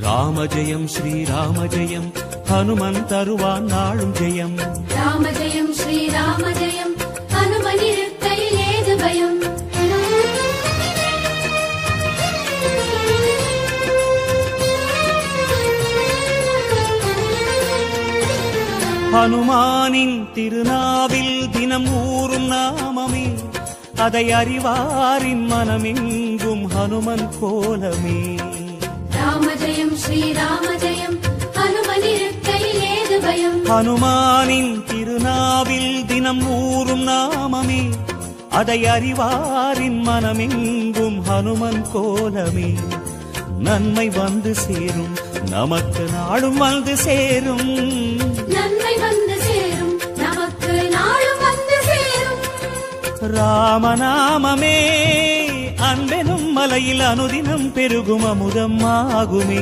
ராம ஜெயம் ஸ்ரீராம ஜெயம் ஹனுமன் தருவான் நாளும் ஜெயம். ராம ஜெயம் ஸ்ரீராம ஜெயம் ஹனுமன் இருக்கையில் ஏது பயம். ஹனுமானின் திருநாவில் தினம் ஊறும் நாமமே, அதை அறிவாரின் மனமெங்கும் ஹனுமன் கோலமே. ராம ஜெயம் ஸ்ரீராம ஜெயம் ஹனுமன் இருக்கையில் ஏது பயம். ஹனுமானின் திருநாவில் தினம் ஊறும் நாமமே, அதை அறிவாரின் மனமெங்கும் ஹனுமன் கோலமே. நன்மை வந்து சேரும், நமக்கு நாளும் வந்து சேரும். நன்மை வந்து சேரும், நமக்கு நாளும் வந்து சேரும். ராமநாமமே அன்பெனும் மலையில் அனுதினம் பெருகும் அமுதம் ஆகுமே.